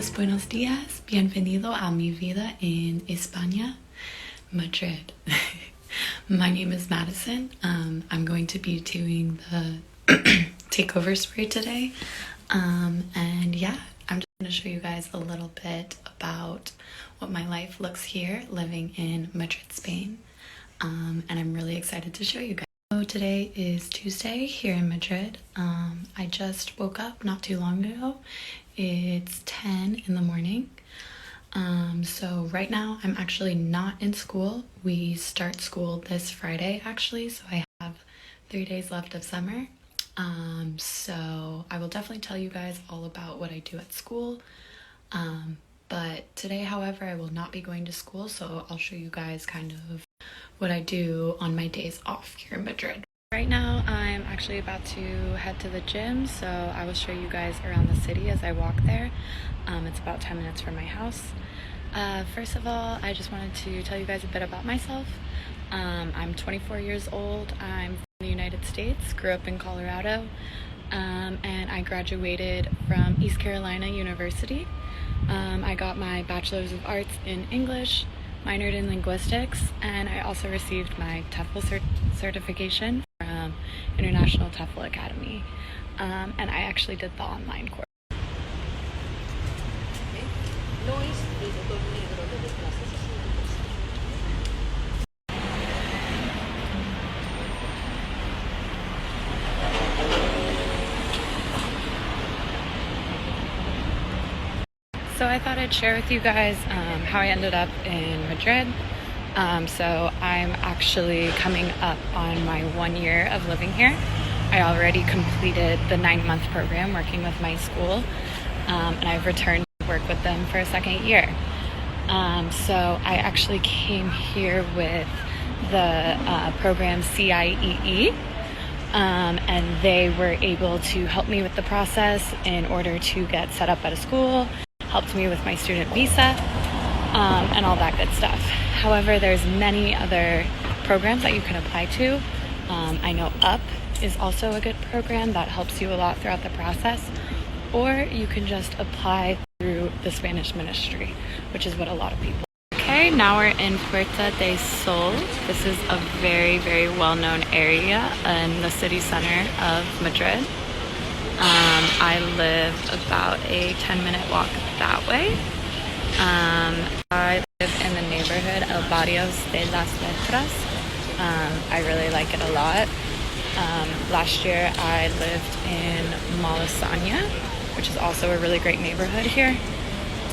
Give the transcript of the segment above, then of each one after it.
buenos días. Bienvenido a mi vida en España, Madrid. My name is Madison. I'm going to be doing the takeover spray today. And yeah, I'm just going to show you guys a little bit about what my life looks here living in Madrid, Spain. And I'm really excited to show you guys. So today is Tuesday here in Madrid. I just woke up not too long ago. It's 10 in the morning. So right now I'm actually not in school. We start school this Friday actually, so I have 3 days left of summer. So I will definitely tell you guys all about what I do at school. But today, however, I will not be going to school, so I'll show you guys kind of what I do on my days off here in Madrid. Right now, I'm actually about to head to the gym, so I will show you guys around the city as I walk there. It's about 10 minutes from my house. First of all, I just wanted to tell you guys a bit about myself. I'm 24 years old. I'm from the United States, grew up in Colorado, and I graduated from East Carolina University. I got my Bachelor's of Arts in English, minored in linguistics, and I also received my TEFL certification from International TEFL Academy, and I actually did the online course. So I thought I'd share with you guys how I ended up in Madrid. So I'm actually coming up on my 1 year of living here. I already completed the 9-month program working with my school, and I've returned to work with them for a second year. So I actually came here with the program CIEE, and they were able to help me with the process in order to get set up at a school, helped me with my student visa, and all that good stuff. However, there's many other programs that you can apply to. I know UP is also a good program that helps you a lot throughout the process, or you can just apply through the Spanish ministry, which is what a lot of people. Okay, now we're in Puerta del Sol. This is a very, very well-known area in the city center of Madrid. I live about a 10-minute walk that way. I live in the neighborhood El Barrios de las Letras. I really like it a lot. Last year I lived in Malasaña, which is also a really great neighborhood here.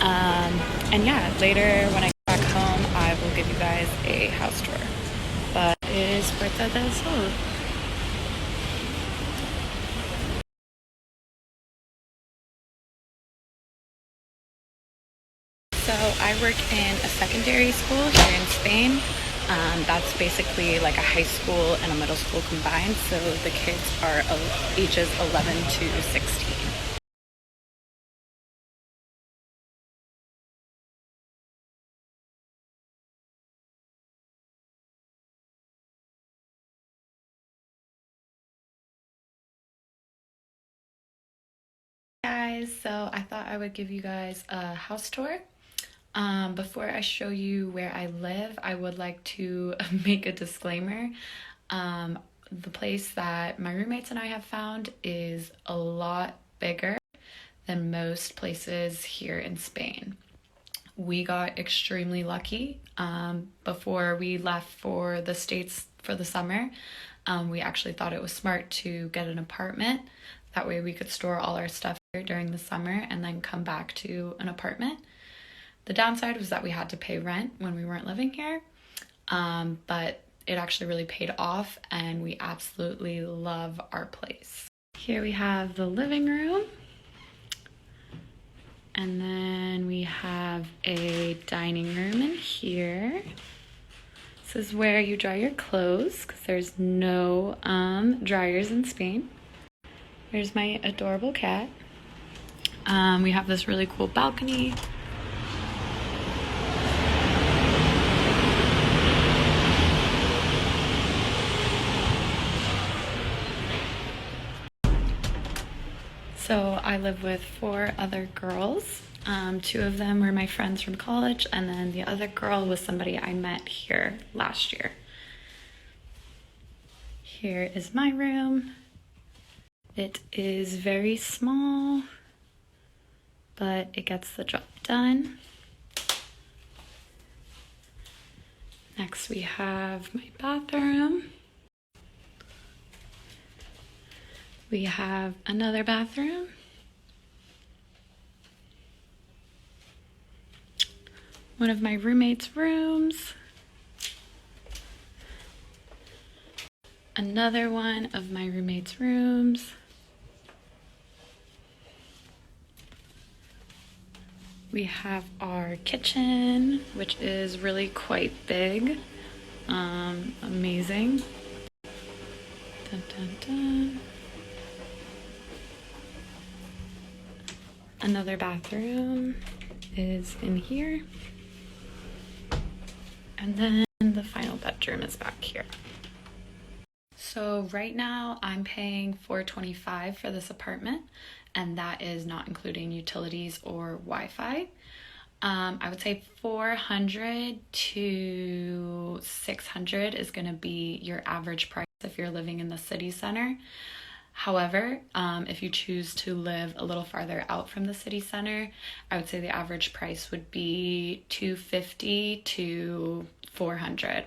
And yeah, later when I get back home, I will give you guys a house tour. But it is Puerta del Sol. So I work in a secondary school here in Spain. That's basically like a high school and a middle school combined. So the kids are ages 11 to 16. Guys, so I thought I would give you guys a house tour. Before I show you where I live, I would like to make a disclaimer. The place that my roommates and I have found is a lot bigger than most places here in Spain. We got extremely lucky. Before we left for the States for the summer, we actually thought it was smart to get an apartment. That way we could store all our stuff here during the summer and then come back to an apartment. The downside was that we had to pay rent when we weren't living here, but it actually really paid off and we absolutely love our place. Here we have the living room, and then we have a dining room in here. This is where you dry your clothes because there's no dryers in Spain. There's my adorable cat. We have this really cool balcony. So I live with 4 other girls. Two of them were my friends from college, and then the other girl was somebody I met here last year. Here is my room. It is very small, but it gets the job done. Next we have my bathroom. We have another bathroom. One of my roommate's rooms. Another one of my roommate's rooms. We have our kitchen, which is really quite big. Amazing. Dun, dun, dun. Another bathroom is in here. And then the final bedroom is back here. So right now I'm paying $425 for this apartment, and that is not including utilities or Wi-Fi. I would say $400 to $600 is going to be your average price if you're living in the city center. However, if you choose to live a little farther out from the city center, I would say the average price would be $250 to $400.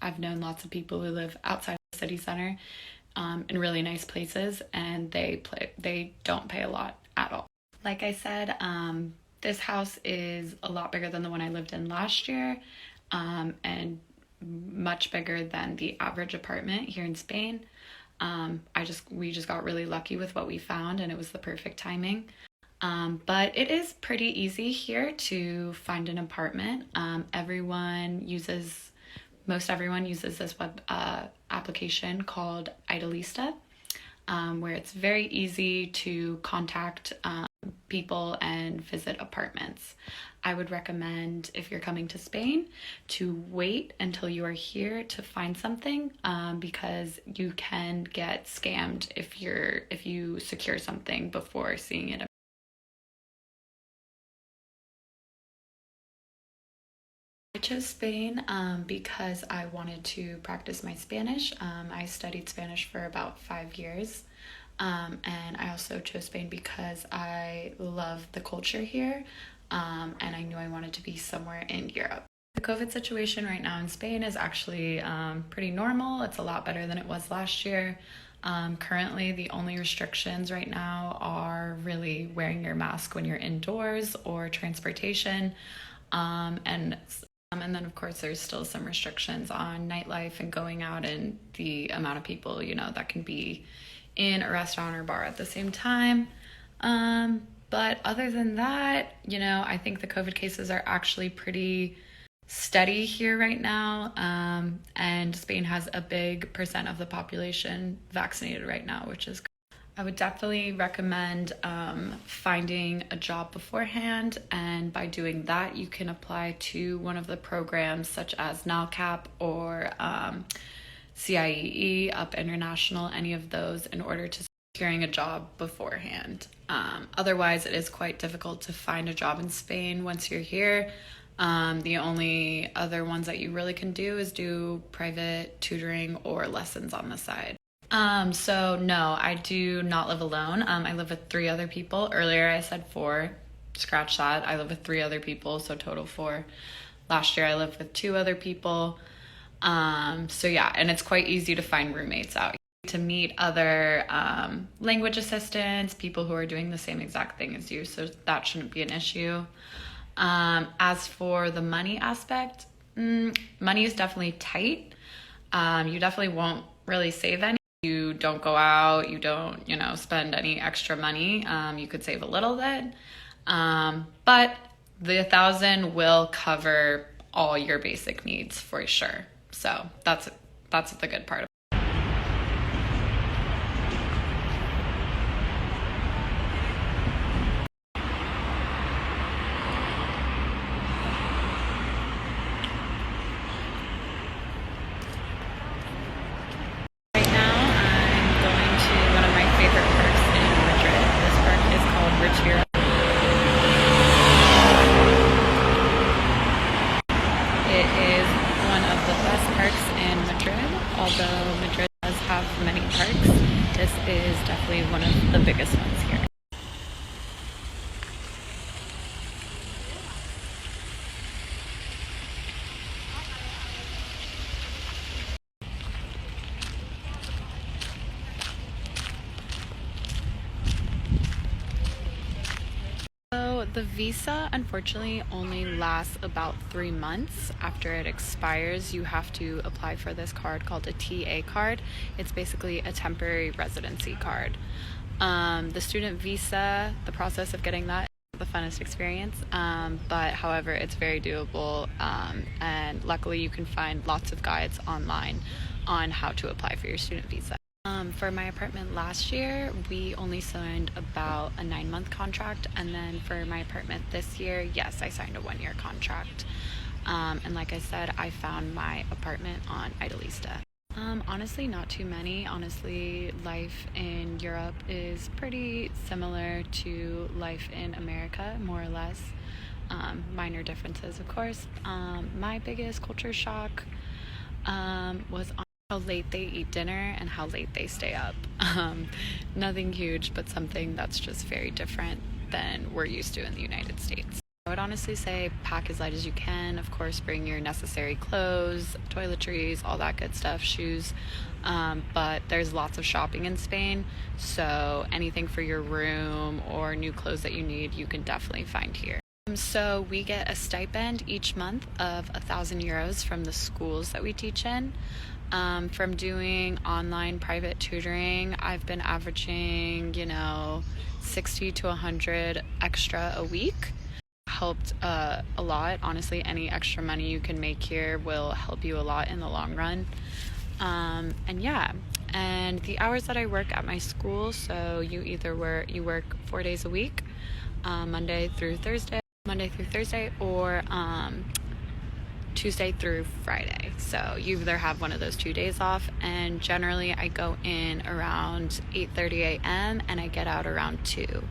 I've known lots of people who live outside the city center in really nice places, and they don't pay a lot at all. Like I said, this house is a lot bigger than the one I lived in last year, and much bigger than the average apartment here in Spain. We just got really lucky with what we found, and it was the perfect timing. But it is pretty easy here to find an apartment. Most everyone uses this web application called Idealista, where it's very easy to contact people and visit apartments. I would recommend, if you're coming to Spain, to wait until you are here to find something, because you can get scammed if you secure something before seeing it. I chose Spain because I wanted to practice my Spanish. I studied Spanish for about 5 years. And I also chose Spain because I love the culture here, and I knew I wanted to be somewhere in Europe. The COVID situation right now in Spain is actually pretty normal. It's a lot better than it was last year. Currently, the only restrictions right now are really wearing your mask when you're indoors or transportation. And then, of course, there's still some restrictions on nightlife and going out and the amount of people, that can be in a restaurant or bar at the same time. But other than that, I think the COVID cases are actually pretty steady here right now. And Spain has a big percent of the population vaccinated right now, which is good. I would definitely recommend finding a job beforehand, and by doing that, you can apply to one of the programs such as NALCAP or CIEE, Up International, any of those, in order to securing a job beforehand. Otherwise, it is quite difficult to find a job in Spain once you're here. The only other ones that you really can do is do private tutoring or lessons on the side. So no, I do not live alone. I live with 3 other people. Earlier I said 4, scratch that. I live with 3 other people, so total 4. Last year I lived with 2 other people. So yeah, and it's quite easy to find roommates out here, to meet other language assistants, people who are doing the same exact thing as you, so that shouldn't be an issue. As for the money aspect, money is definitely tight. You definitely won't really save any. You don't go out, you don't, spend any extra money. You could save a little bit, but the 1,000 will cover all your basic needs for sure. So that's the good part of it. Right now, I'm going to one of my favorite parks in Madrid. This park is called Retiro. parks, this is definitely one of the biggest ones here. So the visa unfortunately only lasts about 3 months. After it expires, you have to apply for this card called a TA card. It's basically a temporary residency card. The student visa, the process of getting that is the funnest experience, but however, it's very doable, and luckily you can find lots of guides online on how to apply for your student visa. For my apartment last year, we only signed about a 9-month contract, and then for my apartment this year, yes, I signed a 1-year contract. And like I said, I found my apartment on Idealista. Honestly, not too many. Honestly, life in Europe is pretty similar to life in America, more or less. Minor differences, of course. My biggest culture shock was on how late they eat dinner and how late they stay up. Nothing huge, but something that's just very different than we're used to in the United States. I would honestly say pack as light as you can. Of course, bring your necessary clothes, toiletries, all that good stuff, shoes. But there's lots of shopping in Spain, so anything for your room or new clothes that you need, you can definitely find here. So we get a stipend each month of 1,000 euros from the schools that we teach in. From doing online private tutoring, I've been averaging, 60 to 100 extra a week. Helped a lot. Honestly, any extra money you can make here will help you a lot in the long run. And the hours that I work at my school, so you work 4 days a week, Monday through Thursday, or Tuesday through Friday. So you either have one of those 2 days off, and generally I go in around 8:30 a.m. and I get out around 2.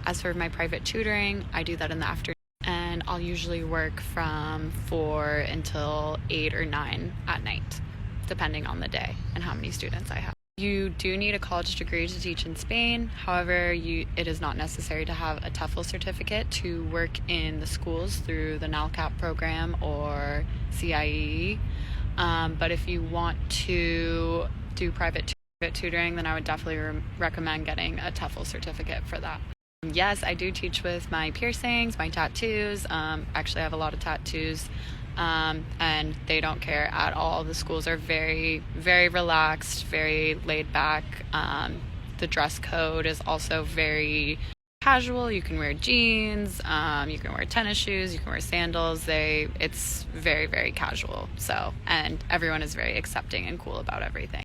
As for my private tutoring, I do that in the afternoon, and I'll usually work from 4 until 8 or 9 at night, depending on the day and how many students I have. You do need a college degree to teach in Spain. However, it is not necessary to have a TEFL certificate to work in the schools through the NALCAP program or CIE. But if you want to do private tutoring, then I would definitely recommend getting a TEFL certificate for that. Yes, I do teach with my piercings, my tattoos. Actually, I have a lot of tattoos. And they don't care at all. The schools are very, very relaxed, very laid back. The dress code is also very casual. You can wear jeans, you can wear tennis shoes, you can wear sandals. It's very, very casual. And everyone is very accepting and cool about everything.